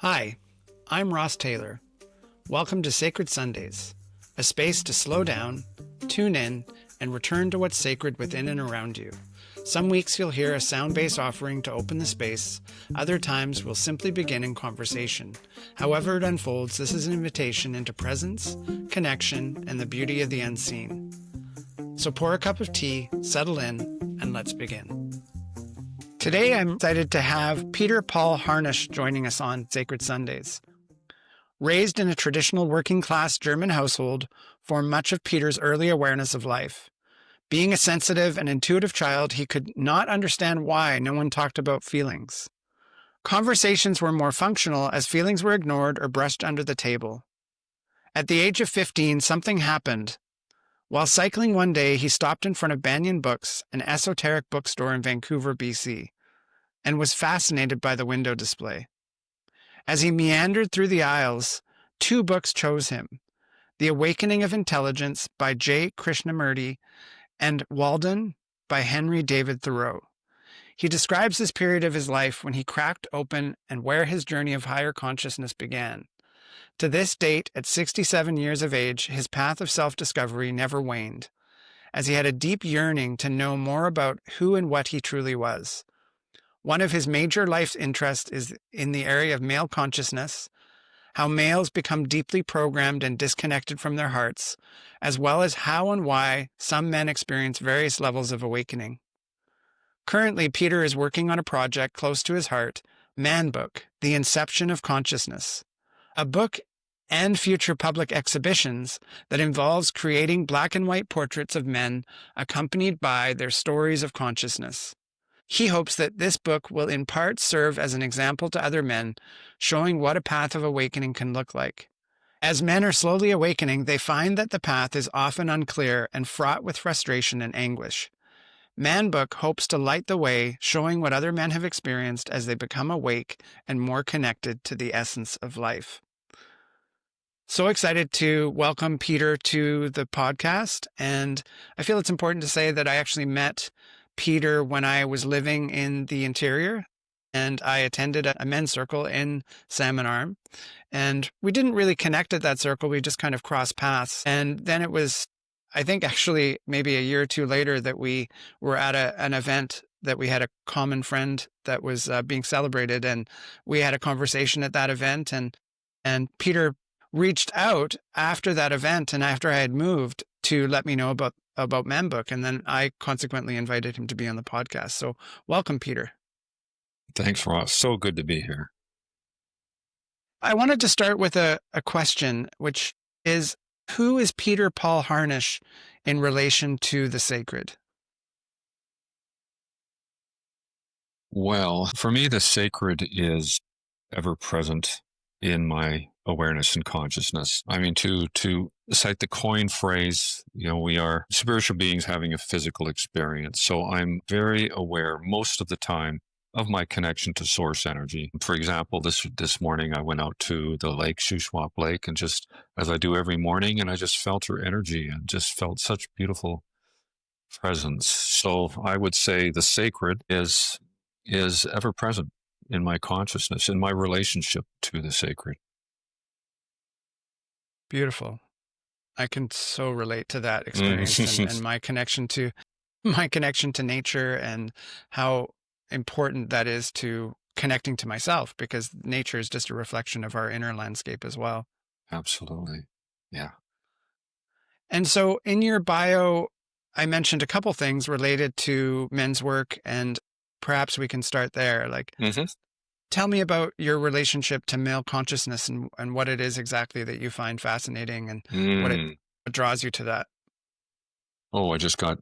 Hi, I'm Ross Tayler. Welcome to Sacred Sundays, a space to slow down, tune in, and return to what's sacred within and around you. Some weeks you'll hear a sound-based offering to open the space. Other times we'll simply begin in conversation. However it unfolds, this is an invitation into presence, connection, and the beauty of the unseen. So pour a cup of tea, settle in, and let's begin. Today I'm excited to have Peter Paul Harnisch joining us on Sacred Sundays. Raised in a traditional working-class German household formed much of Peter's early awareness of life. Being a sensitive and intuitive child, he could not understand why no one talked about feelings. Conversations were more functional as feelings were ignored or brushed under the table. At the age of 15, something happened. While cycling one day, he stopped in front of Banyan Books, an esoteric bookstore in Vancouver, BC, and was fascinated by the window display. As he meandered through the aisles, two books chose him: The Awakening of Intelligence by J. Krishnamurti and Walden by Henry David Thoreau. He describes this period of his life when he cracked open and where his journey of higher consciousness began. To this date, at 67 years of age, his path of self-discovery never waned, as he had a deep yearning to know more about who and what he truly was. One of his major life interests is in the area of male consciousness, how males become deeply programmed and disconnected from their hearts, as well as how and why some men experience various levels of awakening. Currently, Peter is working on a project close to his heart, Man Book, The Inception of Consciousness, a book and future public exhibitions that involves creating black and white portraits of men accompanied by their stories of consciousness. He hopes that this book will in part serve as an example to other men, showing what a path of awakening can look like. As men are slowly awakening, they find that the path is often unclear and fraught with frustration and anguish. Man Book hopes to light the way, showing what other men have experienced as they become awake and more connected to the essence of life. So excited to welcome Peter to the podcast, and I feel it's important to say that I actually met Peter when I was living in the interior, and I attended a men's circle in Salmon Arm, and we didn't really connect at that circle. We just kind of crossed paths. And then it was, I think actually maybe a year or two later, that we were at an event that we had a common friend that was being celebrated, and we had a conversation at that event, and Peter reached out after that event and after I had moved to let me know about Man Book, and then I consequently invited him to be on the podcast. So welcome, Peter. Thanks, Ross. So good to be here. I wanted to start with a question, which is, who is Peter Paul Harnisch in relation to the sacred? Well, for me, the sacred is ever present in my awareness and consciousness. I mean, to cite the coin phrase, we are spiritual beings having a physical experience. So I'm very aware most of the time of my connection to source energy. For example, this morning I went out to the lake, Shuswap Lake, and just as I do every morning, and I just felt her energy and just felt such beautiful presence. So I would say the sacred is ever present in my consciousness, in my relationship to the sacred. Beautiful. I can so relate to that experience and my connection to nature, and how important that is to connecting to myself, because nature is just a reflection of our inner landscape as well. Absolutely. Yeah. And so in your bio, I mentioned a couple things related to men's work, and perhaps we can start there. Tell me about your relationship to male consciousness and what it is exactly that you find fascinating, and what draws you to that. Oh, I just got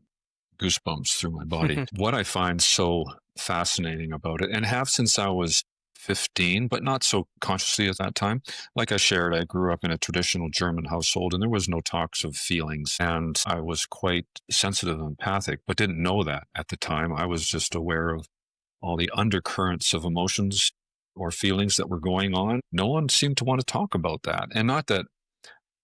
goosebumps through my body. What I find so fascinating about it, and have since I was 15, but not so consciously at that time. Like I shared, I grew up in a traditional German household, and there was no talks of feelings. And I was quite sensitive and empathic, but didn't know that at the time. I was just aware of all the undercurrents of emotions or feelings that were going on. No one seemed to want to talk about that. And not that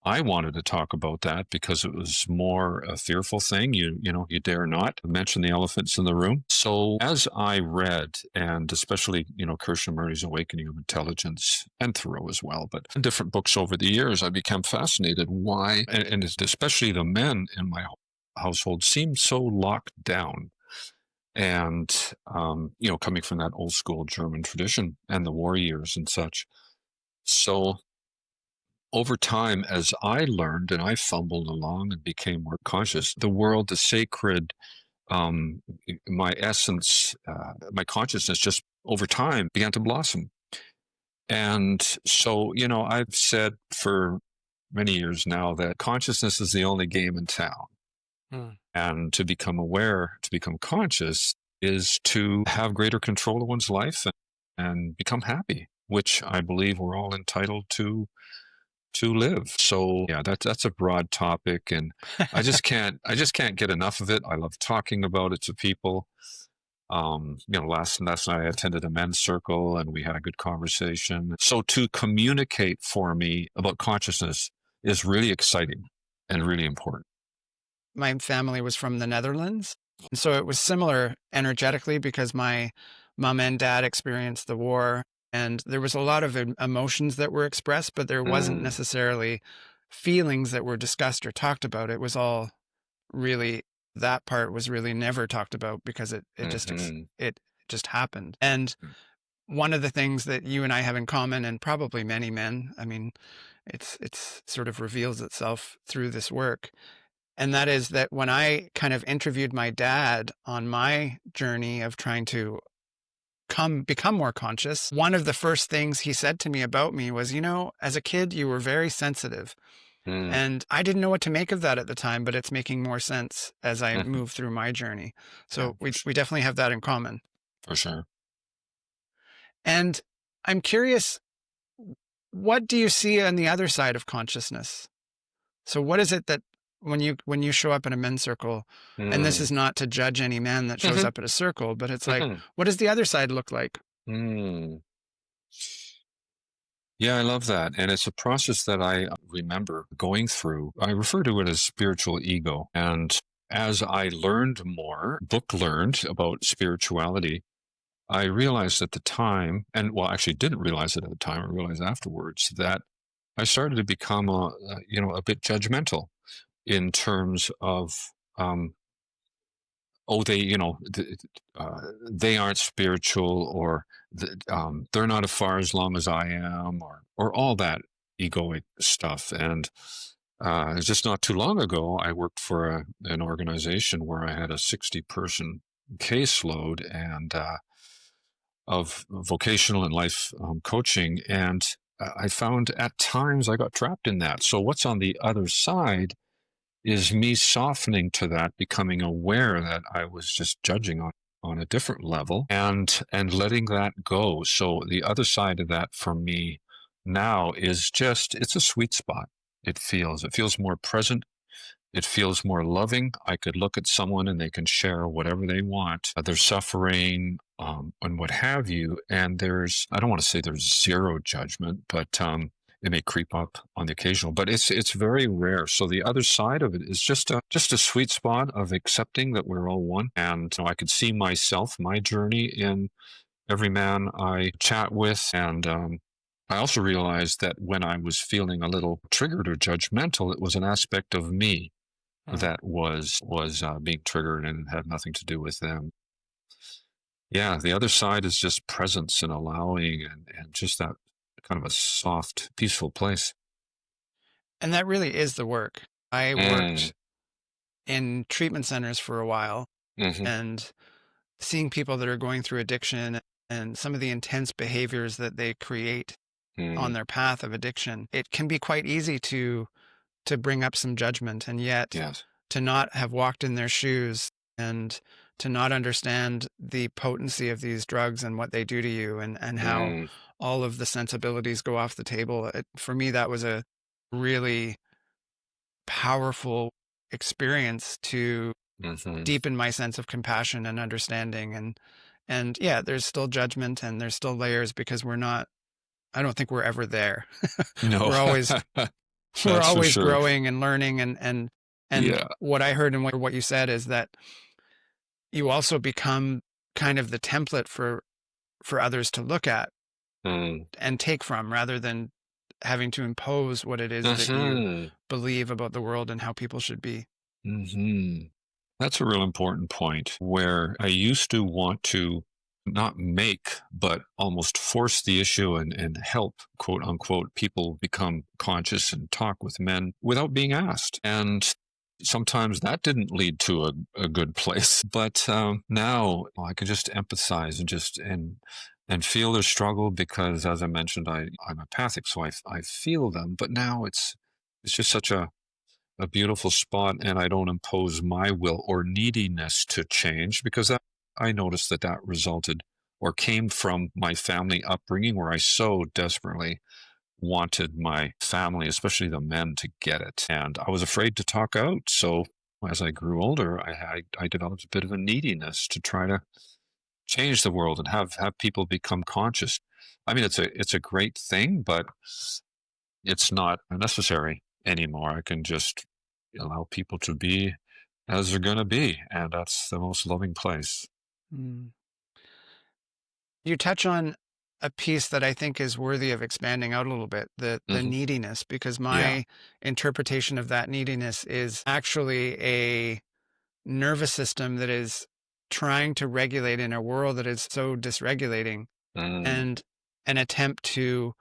I wanted to talk about that because it was more a fearful thing. You dare not mention the elephants in the room. So as I read, and especially, Krishnamurti's Awakening of Intelligence, and Thoreau as well, but in different books over the years, I became fascinated why, and especially the men in my household seemed so locked down. And, coming from that old school German tradition and the war years and such. So over time, as I learned and I fumbled along and became more conscious, the world, the sacred, um, my essence, my consciousness just over time began to blossom. And so, I've said for many years now that consciousness is the only game in town. Mm. And to become aware, to become conscious, is to have greater control of one's life and become happy, which I believe we're all entitled to live. So yeah, that's a broad topic, and I just can't get enough of it. I love talking about it to people. Last night I attended a men's circle and we had a good conversation. So to communicate for me about consciousness is really exciting and really important. My family was from the Netherlands. And so it was similar energetically because my mom and dad experienced the war, and there was a lot of emotions that were expressed, but there wasn't Mm, necessarily feelings that were discussed or talked about. It was all really, that part was really never talked about because mhm, it just happened. And one of the things that you and I have in common, and probably many men, I mean, it's sort of reveals itself through this work, and that is that when I kind of interviewed my dad on my journey of trying to become more conscious, one of the first things he said to me about me was, as a kid, you were very sensitive. mm, And I didn't know what to make of that at the time, but it's making more sense as I mhm. move through my journey. Yeah, So we definitely have that in common. for sure. And I'm curious, what do you see on the other side of consciousness? So what is it that when you show up in a men's circle, and this Mm, is not to judge any man that shows mhm, up at a circle, but it's like, mhm, what does the other side look like? mm. Yeah, I love that. And it's a process that I remember going through. I refer to it as spiritual ego. And as I learned more, book learned about spirituality, I realized at the time, and well, actually didn't realize it at the time, I realized afterwards that I started to become a bit judgmental in terms of, um, oh, they aren't spiritual, or they're not as far as long as I am, or all that egoic stuff. And just not too long ago, I worked for an organization where I had a 60-person caseload and of vocational and life coaching, and I found at times I got trapped in that. So what's on the other side is me softening to that, becoming aware that I was just judging on a different level, and letting that go. So the other side of that for me now is just, it's a sweet spot. It feels more present. It feels more loving. I could look at someone and they can share whatever they want, their suffering, and what have you. And I don't want to say there's zero judgment, but it may creep up on the occasional, but it's very rare. So the other side of it is just a sweet spot of accepting that we're all one. And I could see myself, my journey in every man I chat with. And I also realized that when I was feeling a little triggered or judgmental, it was an aspect of me Mm. that was being triggered and had nothing to do with them. Yeah, the other side is just presence and allowing, and just that kind of a soft, peaceful place. And that really is the work. I Mm, worked in treatment centers for a while, hmm, and seeing people that are going through addiction and some of the intense behaviors that they create on mm, their path of addiction, it can be quite easy to bring up some judgment, and yet yes. to not have walked in their shoes and to not understand the potency of these drugs and what they do to you, and how Mm, all of the sensibilities go off the table. For me, that was a really powerful experience to hmm. deepen my sense of compassion and understanding. And yeah, there's still judgment and there's still layers because I don't think we're ever there. No. We're always We're That's for always sure. growing and learning, and Yeah. what I heard and what you said is that you also become kind of the template for others to look at Mm. and take from, rather than having to impose what it is that you Hmm. believe about the world and how people should be. Hmm. That's a real important point where I used to want to not make, but almost force the issue and help, quote unquote, people become conscious and talk with men without being asked. And sometimes that didn't lead to a good place. But now I can just empathize and feel their struggle because, as I mentioned, I'm empathic, so I feel them. But now it's just such a beautiful spot, and I don't impose my will or neediness to change because I noticed that resulted or came from my family upbringing where I so desperately wanted my family, especially the men, to get it. And I was afraid to talk out. So as I grew older, I developed a bit of a neediness to try to change the world and have people become conscious. I mean, it's a great thing, but it's not necessary anymore. I can just allow people to be as they're going to be. And that's the most loving place. Mm. You touch on a piece that I think is worthy of expanding out a little bit, the Hmm. neediness, because Yeah. my interpretation of that neediness is actually a nervous system that is trying to regulate in a world that is so dysregulating, Mm, and an attempt to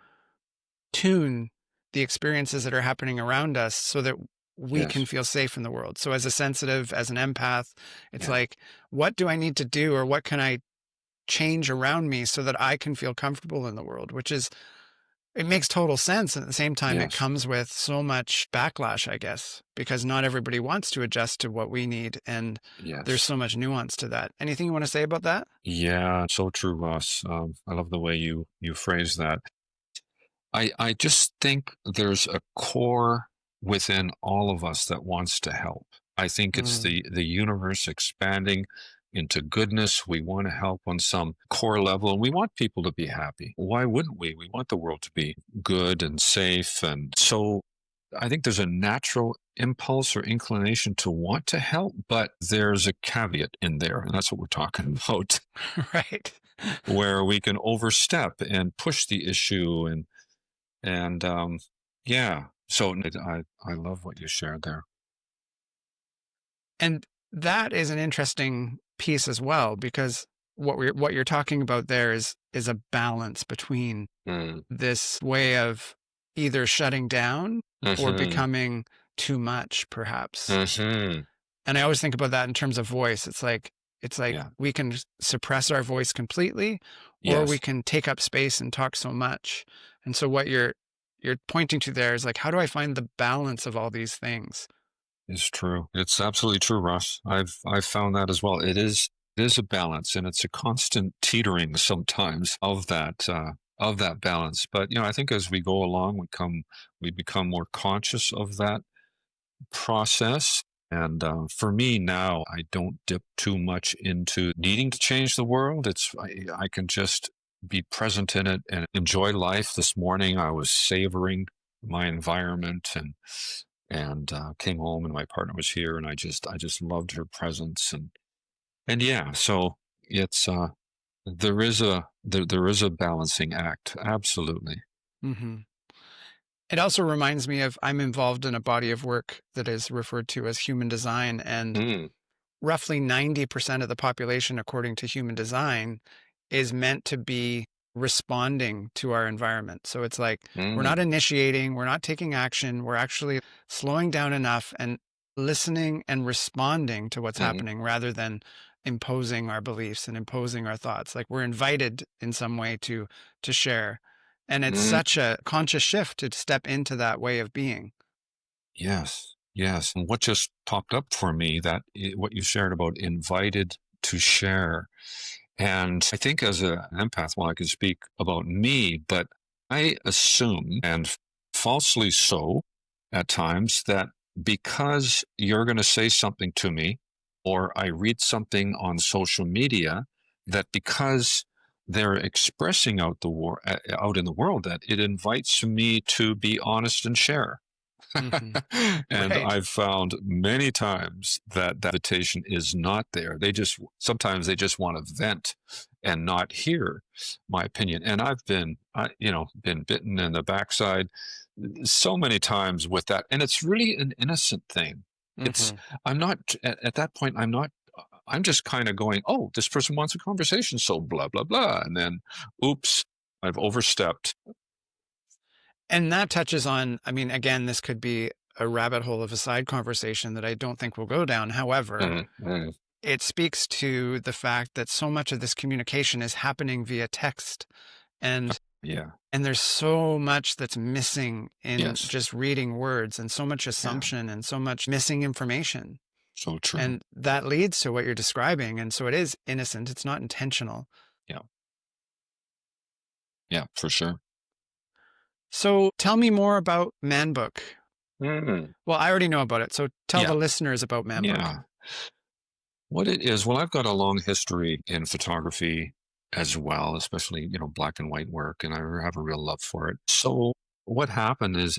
tune the experiences that are happening around us so that we can yes. feel safe in the world. So as a sensitive, as an empath, it's Yeah. like, what do I need to do, or what can I change around me so that I can feel comfortable in the world? Which is, it makes total sense. And at the same time, it Yes. comes with so much backlash, I guess, because not everybody wants to adjust to what we need. And there's Yes. so much nuance to that. Anything you want to say about that? Yeah. So true, Ross. I love the way you phrase that. I just think there's a core within all of us that wants to help. I think it's Mm, the universe expanding into goodness. We want to help on some core level, and we want people to be happy. Why wouldn't we? We want the world to be good and safe. And so I think there's a natural impulse or inclination to want to help, but there's a caveat in there, and that's what we're talking about, right. where we can overstep and push the issue and yeah, so I love what you shared there. And that is an interesting piece as well, because what you're talking about there is a balance between Mm. this way of either shutting down or Hmm. becoming too much, perhaps. Hmm. And I always think about that in terms of voice. It's like Yeah. we can suppress our voice completely, or we Yes, can take up space and talk so much. And so what you're pointing to there is like, how do I find the balance of all these things? it's true. It's absolutely true, Russ. I've found that as well. It is a balance, and it's a constant teetering sometimes of that balance. But I think as we go along, we become more conscious of that process. And for me now, I don't dip too much into needing to change the world. I can just be present in it and enjoy life. This morning, I was savoring my environment and came home, and my partner was here, and I just loved her presence, and yeah. So it's there is a balancing act. Absolutely. Hmm. It also reminds me of, I'm involved in a body of work that is referred to as human design, and Mm, roughly 90% of the population, according to human design, is meant to be responding to our environment. So it's like, we're not mm, initiating, we're not taking action, we're actually slowing down enough and listening and responding to what's mm, happening, rather than imposing our beliefs and imposing our thoughts. Like, we're invited in some way to share. And it's mm. such a conscious shift to step into that way of being. Yes, yes. And what just popped up for me what you shared about invited to share. And I think as an empath, well, I can speak about me, but I assume, and falsely so at times, that because you're going to say something to me, or I read something on social media, that because they're expressing out in the world, that it invites me to be honest and share. Hmm. And Right. I've found many times that that invitation is not there. Sometimes they just want to vent and not hear my opinion. And I've been, been bitten in the backside so many times with that. And it's really an innocent thing. It's, Hmm. I'm not, at that point, I'm just kind of going, oh, this person wants a conversation. So blah, blah, blah. And then, oops, I've overstepped. And that touches on, I mean, again, this could be a rabbit hole of a side conversation that I don't think we'll go down. However, Mm-hmm. it speaks to the fact that so much of this communication is happening via text, and Yeah. and there's so much that's missing in Yes. just reading words, and so much Yeah. assumption and so much missing information. So true. And that leads to what you're describing. And so it is innocent. It's not intentional. Yeah. Yeah, for sure. So tell me more about Man Book. Mm. Well, I already know about it. So tell Yeah. the listeners about Man Book. Yeah. What it is, well, I've got a long history in photography as well, especially, black and white work, and I have a real love for it. So what happened is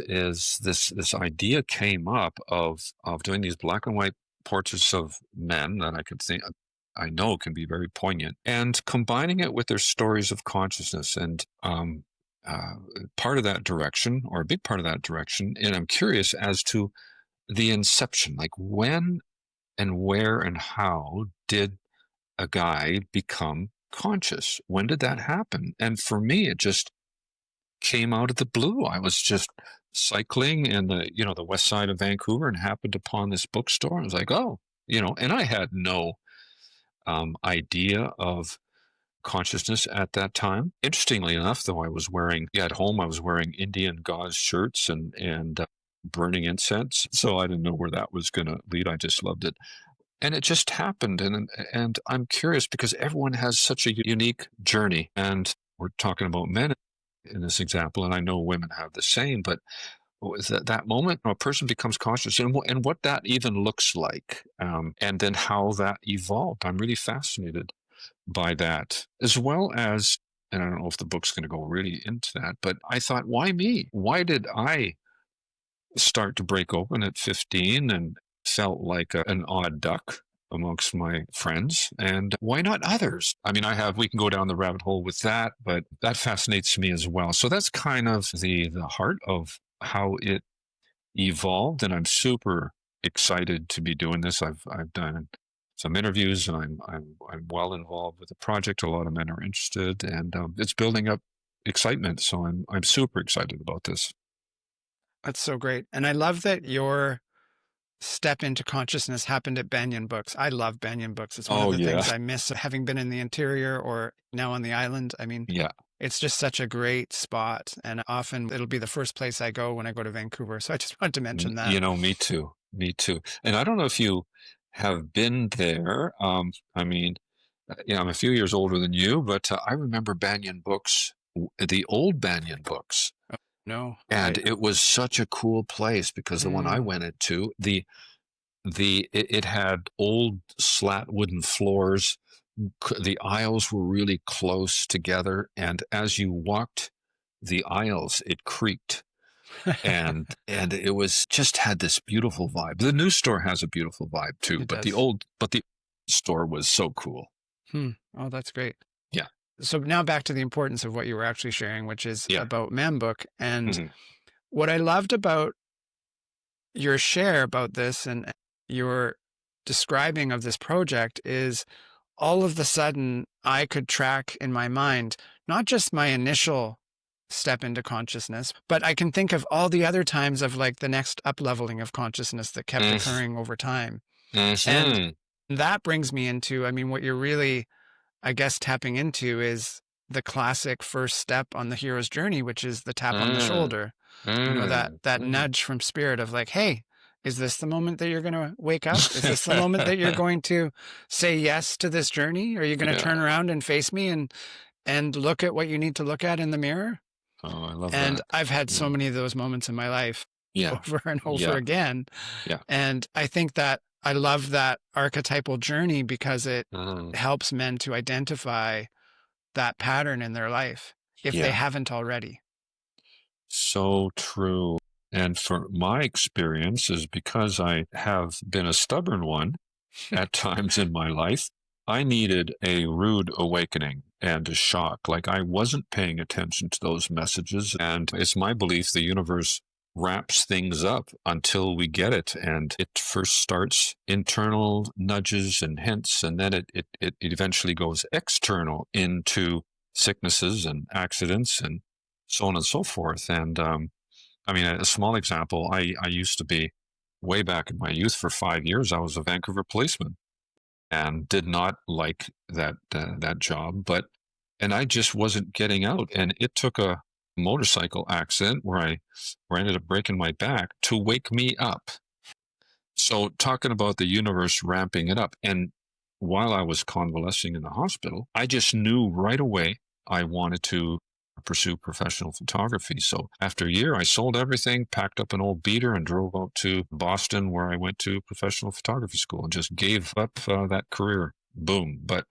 this idea came up of doing these black and white portraits of men that I know can be very poignant, and combining it with their stories of consciousness. And uh, part of that direction, or a big part of that direction, and I'm curious as to the inception, like when and where and how did a guy become conscious? When did that happen? And for me, it just came out of the blue. I was just cycling in the west side of Vancouver and happened upon this bookstore. I was like, oh, and I had no idea of consciousness at that time. Interestingly enough, though, at home, I was wearing Indian gauze shirts and burning incense. So I didn't know where that was going to lead. I just loved it. And it just happened. And I'm curious because everyone has such a unique journey. And we're talking about men in this example, and I know women have the same, but was that moment a person becomes conscious, and what that even looks like, and then how that evolved. I'm really fascinated by that, as well as, and I don't know if the book's going to go really into that, but I thought, why me? Why did I start to break open at 15 and felt like an odd duck amongst my friends? And why not others? I mean, we can go down the rabbit hole with that, but that fascinates me as well. So that's kind of the heart of how it evolved. And I'm super excited to be doing this. I've done some interviews, and I'm well involved with the project. A lot of men are interested, and it's building up excitement. So I'm super excited about this. That's so great. And I love that your step into consciousness happened at Banyan Books. I love Banyan Books. It's one of Oh the yeah, things I miss having been in the interior or now on the island. I mean, yeah. it's just such a great spot. And often it'll be the first place I go when I go to Vancouver. So I just wanted to mention that. Me too. Me too. And I don't know if you have been there. I mean, I'm a few years older than you, but I remember Banyan Books, the old Banyan Books. No, And it was such a cool place because the one I mm, went into, it had old slat wooden floors. The aisles were really close together, and as you walked the aisles, it creaked. And it was just had this beautiful vibe. The new store has a beautiful vibe too, it but does. the store was so cool. Oh, that's great. Yeah. So now back to the importance of what you were actually sharing, which is Yeah. about Man Book. And Hmm. what I loved about your share about this and your describing of this project is all of the sudden I could track in my mind, not just my initial step into consciousness, but I can think of all the other times of like the next up leveling of consciousness that kept occurring over time. And Hmm. that brings me into, I mean, what you're really, I guess, tapping into is the classic first step on the hero's journey, which is the tap on the Mm, shoulder. You know, that mm, that mm. nudge from spirit of like, hey, is this the moment that you're going to wake up? Is this the moment that you're going to say yes to this journey? Are you going to turn Yeah. around and face me and look at what you need to look at in the mirror? Oh, I love And that. I've had so Yeah. many of those moments in my life Yeah. over and over Yeah. again. Yeah. And I think that I love that archetypal journey because it Mm. helps men to identify that pattern in their life if they Yeah. haven't already. So true. And for my experience is because I have been a stubborn one at times in my life, I needed a rude awakening and a shock. Like I wasn't paying attention to those messages. And it's my belief the universe wraps things up until we get it. And it first starts internal nudges and hints, and then it eventually goes external into sicknesses and accidents and so on and so forth. And I mean, a small example, I used to be way back in my youth for 5 years, I was a Vancouver policeman and did not like that job, and I just wasn't getting out. And it took a motorcycle accident where I ended up breaking my back to wake me up. So talking about the universe ramping it up. And while I was convalescing in the hospital, I just knew right away I wanted to pursue professional photography. So after a year, I sold everything, packed up an old beater, and drove out to Boston, where I went to professional photography school and just gave up that career. Boom. But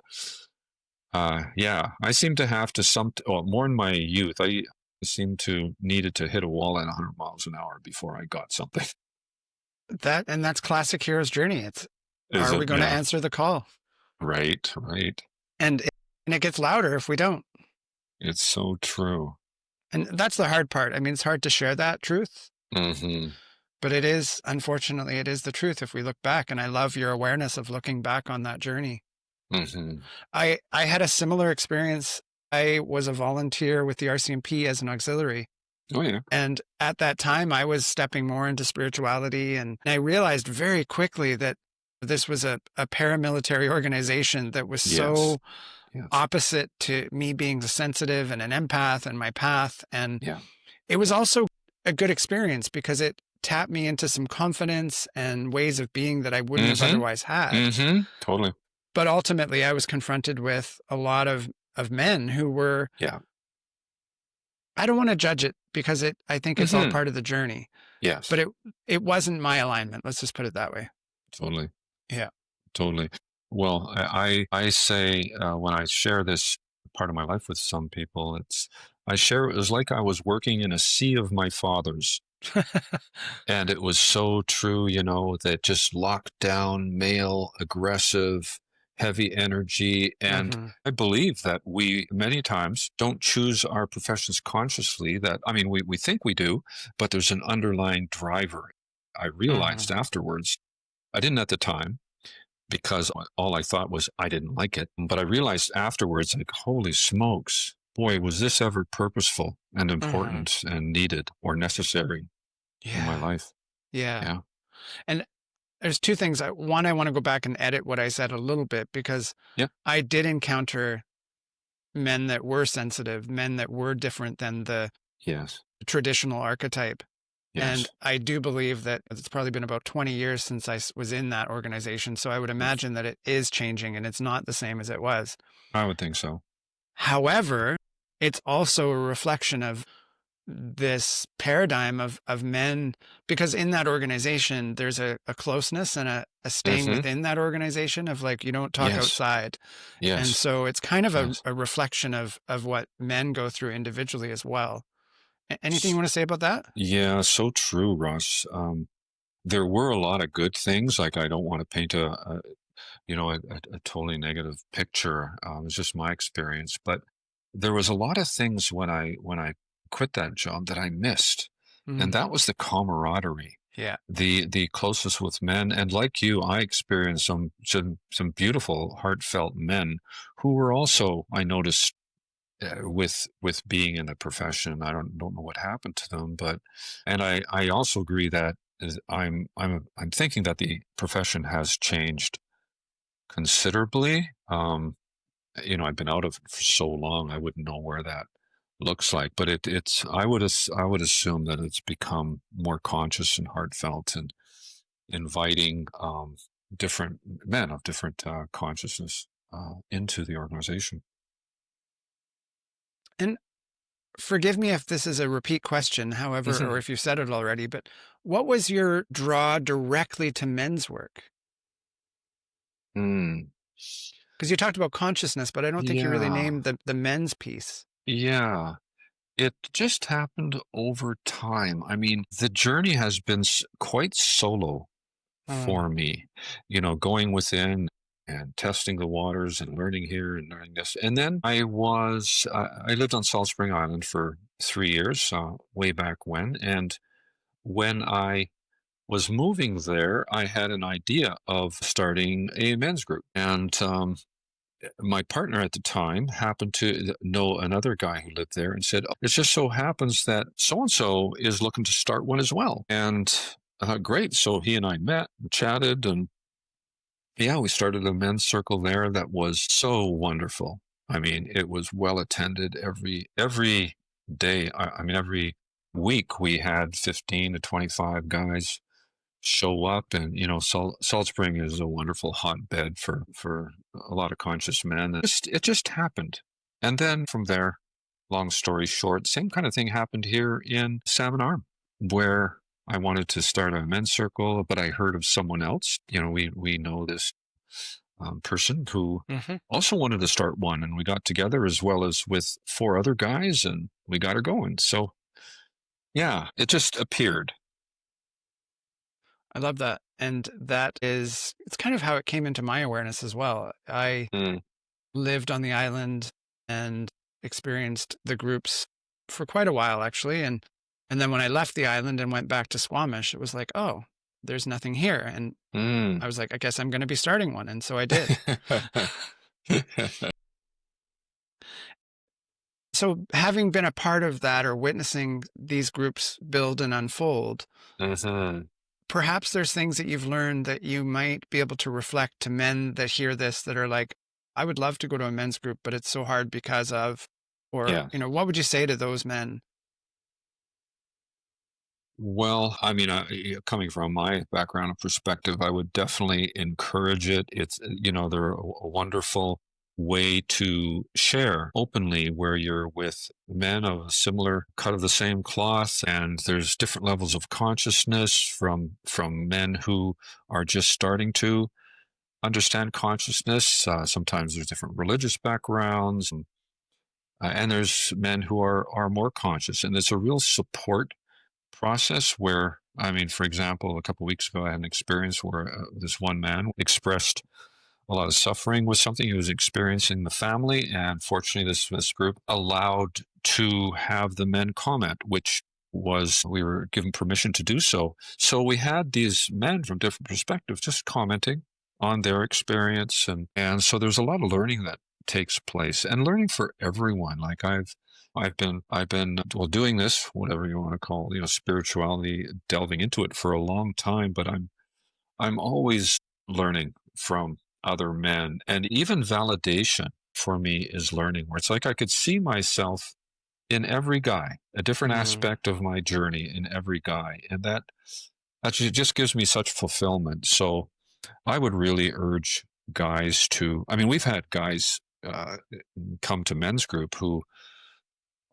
yeah, I seem to have to more in my youth, I seemed to needed to hit a wall at 100 miles an hour before I got something. That's classic hero's journey. Are we going to answer the call? Right. And it gets louder if we don't. It's so true. And that's the hard part. I mean, it's hard to share that truth. Mm-hmm. But unfortunately, it is the truth if we look back. And I love your awareness of looking back on that journey. Mm-hmm. I had a similar experience. I was a volunteer with the RCMP as an auxiliary. Oh, yeah. And at that time, I was stepping more into spirituality. And I realized very quickly that this was a paramilitary organization that was so opposite to me being sensitive and an empath and my path. And it was also a good experience because it tapped me into some confidence and ways of being that I wouldn't have otherwise had. Mm-hmm. Totally. But ultimately, I was confronted with a lot of men who were, I don't want to judge it because I think it's all part of the journey. Yes. But it wasn't my alignment. Let's just put it that way. Totally. Yeah. Totally. Well, I say when I share this part of my life with some people, it was like I was working in a sea of my fathers. And it was so true, that just locked down, male, aggressive, heavy energy. And I believe that we many times don't choose our professions consciously. We think we do, but there's an underlying driver. I realized afterwards, I didn't at the time, because all I thought was I didn't like it. But I realized afterwards, like, holy smokes, boy, was this ever purposeful and important and needed or necessary in my life. Yeah. And there's two things. One, I want to go back and edit what I said a little bit because I did encounter men that were sensitive, men that were different than the traditional archetype. Yes. And I do believe that it's probably been about 20 years since I was in that organization. So I would imagine that it is changing and it's not the same as it was. I would think so. However, it's also a reflection of this paradigm of men, because in that organization, there's a closeness and a staying within that organization of like, you don't talk outside. Yes. And so it's kind of a reflection of what men go through individually as well. Anything you want to say about that? Yeah, so true, Russ. There were a lot of good things. Like, I don't want to paint a totally negative picture. It's just my experience, but there was a lot of things when I quit that job that I missed, and that was the camaraderie. Yeah, the closest with men, and like you, I experienced some beautiful, heartfelt men who were also, I noticed, with being in the profession. I don't know what happened to them, and I also agree that I'm thinking that the profession has changed considerably. I've been out of it for so long, I wouldn't know where that looks like, but I would assume that it's become more conscious and heartfelt and inviting different men of different consciousness into the organization. And forgive me if this is a repeat question, however, or if you've said it already, but what was your draw directly to men's work? Because you talked about consciousness, but I don't think you really named the men's piece. Yeah. It just happened over time. I mean, the journey has been quite solo Mm. for me, going within and testing the waters and learning here and learning this. And then I lived on Salt Spring Island for 3 years, way back when. And when I was moving there, I had an idea of starting a men's group. And my partner at the time happened to know another guy who lived there and said, "Oh, it just so happens that so and so is looking to start one as well." And great. So he and I met and chatted, and yeah, we started a men's circle there that was so wonderful. I mean, it was well attended every day. I mean, every week we had 15 to 25 guys show up. And Salt Spring is a wonderful hotbed for a lot of conscious men. And it just happened. And then from there, long story short, same kind of thing happened here in Salmon Arm, where I wanted to start a men's circle, but I heard of someone else. We know this person who Hmm. also wanted to start one, and we got together as well as with 4 other guys, and we got her going. So yeah, it just appeared. I love that. And it's kind of how it came into my awareness as well. I Mm, lived on the island and experienced the groups for quite a while, actually. And then when I left the island and went back to Squamish, it was like, oh, there's nothing here. And mm. I was like, I guess I'm going to be starting one. And so I did. So having been a part of that or witnessing these groups build and unfold, Mhm. perhaps there's things that you've learned that you might be able to reflect to men that hear this that are like, I would love to go to a men's group, but it's so hard because of, or, Yeah. what would you say to those men? Well, I mean, coming from my background and perspective, I would definitely encourage it. They're a wonderful way to share openly where you're with men of a similar cut of the same cloth, and there's different levels of consciousness from men who are just starting to understand consciousness. Sometimes there's different religious backgrounds, and there's men who are more conscious, and it's a real support process where, I mean, for example, a couple of weeks ago, I had an experience where this one man expressed a lot of suffering with something he was experiencing in the family. And fortunately, this group allowed to have the men comment, which was, we were given permission to do so. So we had these men from different perspectives just commenting on their experience. And so there's a lot of learning that takes place, and learning for everyone. Like I've been well, doing this, whatever you want to call, spirituality, delving into it for a long time, but I'm always learning from other men. And even validation for me is learning, where it's like I could see myself in every guy, a different Mm, aspect of my journey in every guy. And that actually just gives me such fulfillment. So I would really urge guys to, I mean, we've had guys come to men's group who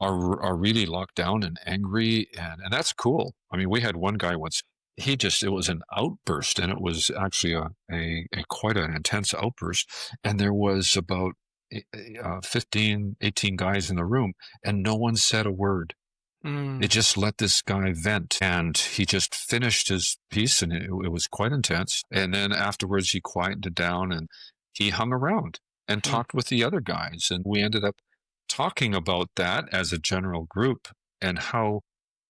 are really locked down and angry, and that's cool. I mean, we had one guy once, it was an outburst, and it was actually a quite an intense outburst, and there was about 15 18 guys in the room, and no one said a word. They mm, just let this guy vent, and he just finished his piece, and it was quite intense. And then afterwards he quieted it down, and he hung around and mm, talked with the other guys, and we ended up talking about that as a general group, and how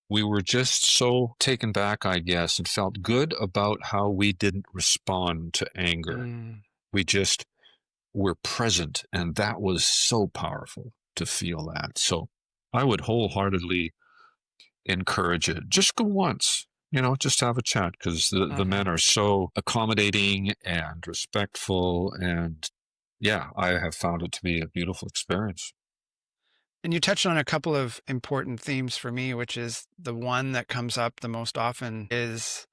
we were just so taken back, I guess, and felt good about how we didn't respond to anger. mm. We just were present, and that was so powerful to feel that. So I would wholeheartedly encourage it. Just go once, just have a chat, because the Uh-huh. men are so accommodating and respectful. And yeah, I have found it to be a beautiful experience. And you touched on a couple of important themes for me, which is the one that comes up the most often is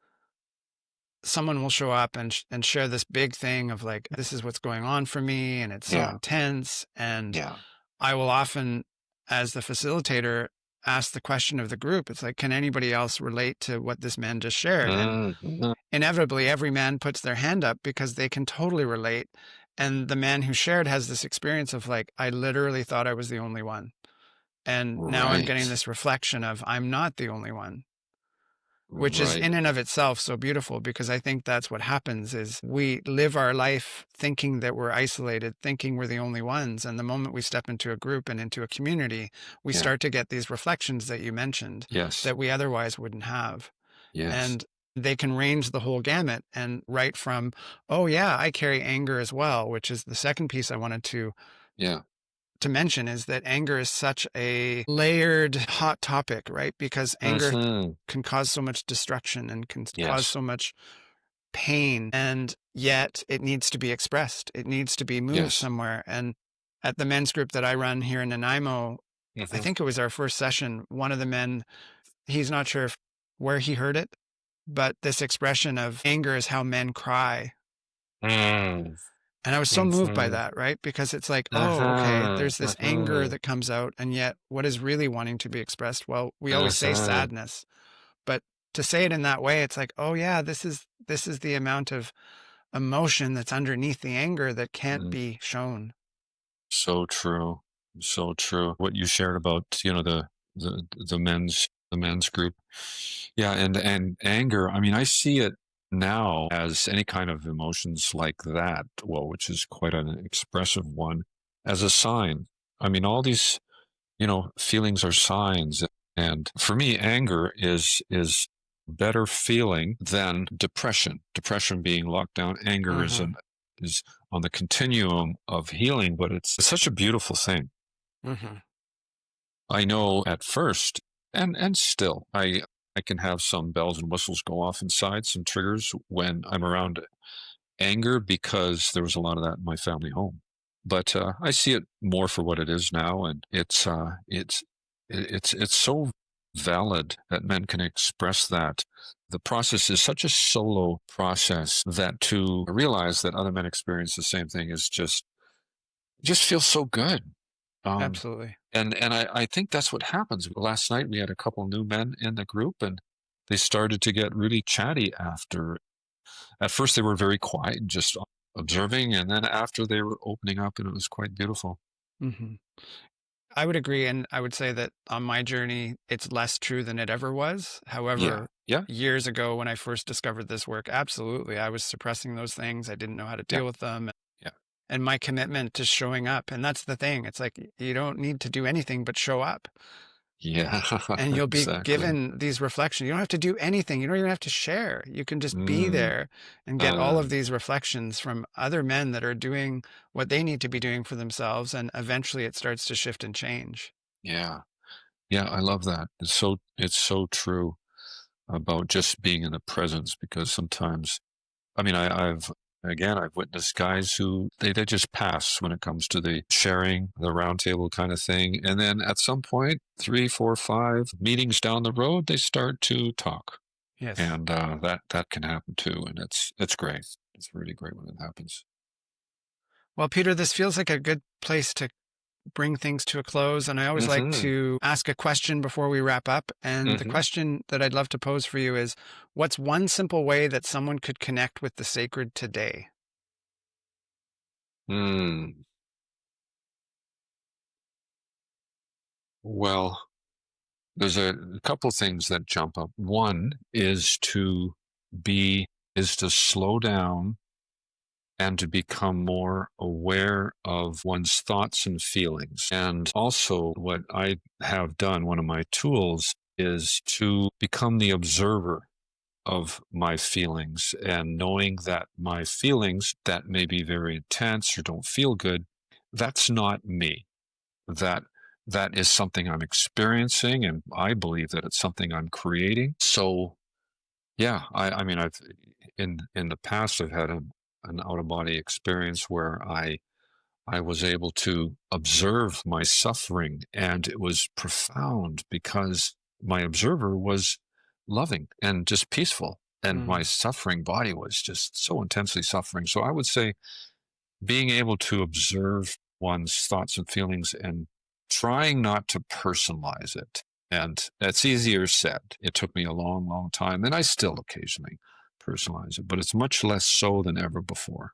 someone will show up and share this big thing of like, this is what's going on for me, and it's so Yeah. intense. And Yeah. I will often, as the facilitator, ask the question of the group. It's like, can anybody else relate to what this man just shared? And Mhm. inevitably, every man puts their hand up because they can totally relate. And the man who shared has this experience of like, I literally thought I was the only one. And now I'm getting Right. this reflection of I'm not the only one, which is Right. in and of itself so beautiful, because I think that's what happens is we live our life thinking that we're isolated, thinking we're the only ones. And the moment we step into a group and into a community, we Yeah. start to get these reflections that you mentioned Yes. that we otherwise wouldn't have. Yes. And they can range the whole gamut, and right from, oh yeah, I carry anger as well, which is the second piece I wanted Yeah. to mention, is that anger is such a layered hot topic, right? Because anger Hmm. can cause so much destruction and can cause Yes. so much pain, and yet it needs to be expressed. It needs to be moved Yes. somewhere. And at the men's group that I run here in Nanaimo, I Hmm. think it was our first session, one of the men, he's not sure where he heard it, but this expression of anger is how men cry. Mm. And I was so moved by Hmm. that, right? Because it's like, oh, okay, Uh-huh. there's this anger Uh-huh. that comes out, and yet what is really wanting to be expressed? Well, we always say Uh-huh. sadness, but to say it in that way, it's like, oh yeah, this is the amount of emotion that's underneath the anger that can't Mm. be shown. So true. So true. What you shared about, the men's group. Yeah, and anger, I mean, I see it now as any kind of emotions like that, well, which is quite an expressive one, as a sign. I mean, all these, feelings are signs. And for me, anger is better feeling than depression. Depression being locked down, anger Mm-hmm. is on the continuum of healing, but it's such a beautiful thing. Mm-hmm. I know at first, and still, I can have some bells and whistles go off inside, some triggers when I'm around anger, because there was a lot of that in my family home. But I see it more for what it is now, and it's so valid that men can express that. The process is such a solo process that to realize that other men experience the same thing is just feels so good. Um, Absolutely. and I think that's what happens. Last night we had a couple new men in the group, and they started to get really chatty after. At first they were very quiet and just observing, and then after they were opening up, and it was quite beautiful. Mm-hmm. I would agree. And I would say that on my journey, it's less true than it ever was. Yeah. However, Yeah. years ago when I first discovered this work, absolutely, I was suppressing those things. I didn't know how to Yeah. deal with them. Yeah. And my commitment to showing up. And that's the thing. It's like you don't need to do anything but show up. Yeah. And you'll be Exactly. given these reflections. You don't have to do anything. You don't even have to share. You can just be Mm. there and get all Uh, of these reflections from other men that are doing what they need to be doing for themselves. And eventually it starts to shift and change. yeah. Yeah. I love that. It's so true about just being in the presence, because sometimes, I mean, I've witnessed guys who they just pass when it comes to the sharing, the roundtable kind of thing. And then at some point, 3, 4, 5 meetings down the road, they start to talk. Yes. And that can happen too. And it's great. It's really great when it happens. Well, Peter, this feels like a good place to bring things to a close. And I always like Mm-hmm. to ask a question before we wrap up. And the Mm-hmm. question that I'd love to pose for you is, what's one simple way that someone could connect with the sacred today? Mm. Well, there's a couple things that jump up. One be is to slow down and to become more aware of one's thoughts and feelings. And also, what I have done, one of my tools, is to become the observer of my feelings, and knowing that my feelings that may be very intense or don't feel good, that's not me. That that is something I'm experiencing, and I believe that it's something I'm creating. So yeah, I mean, in the past I've had an out of body experience where I was able to observe my suffering, and it was profound because my observer was loving and just peaceful, and my Mm, suffering body was just so intensely suffering. So I would say being able to observe one's thoughts and feelings and trying not to personalize it. And that's easier said. It took me a long, long time, and I still occasionally personalize it, but it's much less so than ever before.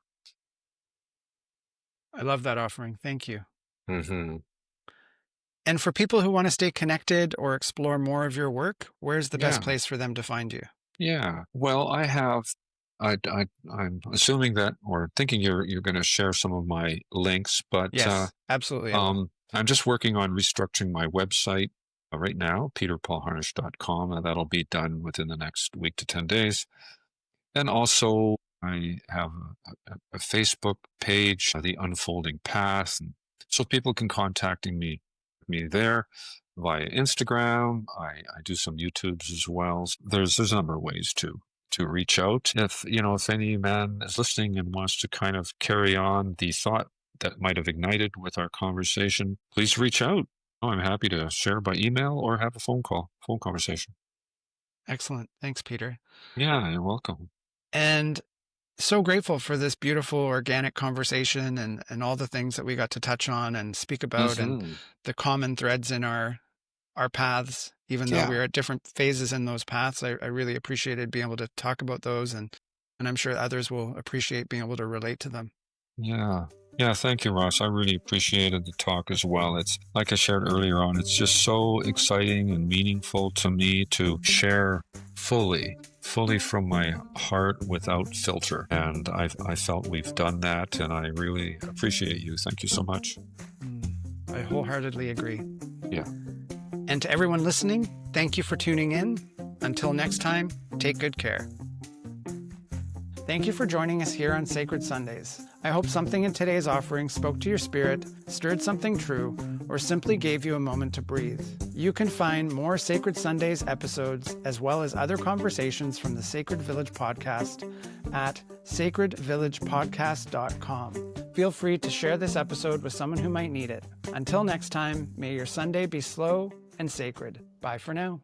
I love that offering. Thank you. Hmm. And for people who want to stay connected or explore more of your work, where's the best Yeah. place for them to find you? Yeah. Well, I'm assuming that, or thinking you're going to share some of my links, but Yes, absolutely. I will. I'm just working on restructuring my website right now, peterpaulharnisch.com, and that'll be done within the next week to 10 days. And also, I have a Facebook page, The Unfolding Path. And so people can contact me there via Instagram. I do some YouTubes as well. There's a number of ways to reach out. If any man is listening and wants to kind of carry on the thought that might have ignited with our conversation, please reach out. I'm happy to share by email or have a phone conversation. Excellent. Thanks, Peter. Yeah, you're welcome. And so grateful for this beautiful organic conversation and all the things that we got to touch on and speak about and the common threads in our paths, even though we're at different phases in those paths. I really appreciated being able to talk about those, and I'm sure others will appreciate being able to relate to them. Yeah. Yeah, thank you, Ross. I really appreciated the talk as well. It's like I shared earlier on, it's just so exciting and meaningful to me to share fully from my heart without filter. And I felt we've done that, and I really appreciate you. Thank you so much. I wholeheartedly agree. Yeah. And to everyone listening, thank you for tuning in. Until next time, take good care. Thank you for joining us here on Sacred Sundays. I hope something in today's offering spoke to your spirit, stirred something true, or simply gave you a moment to breathe. You can find more Sacred Sundays episodes, as well as other conversations from the Sacred Village podcast at sacredvillagepodcast.com. Feel free to share this episode with someone who might need it. Until next time, may your Sunday be slow and sacred. Bye for now.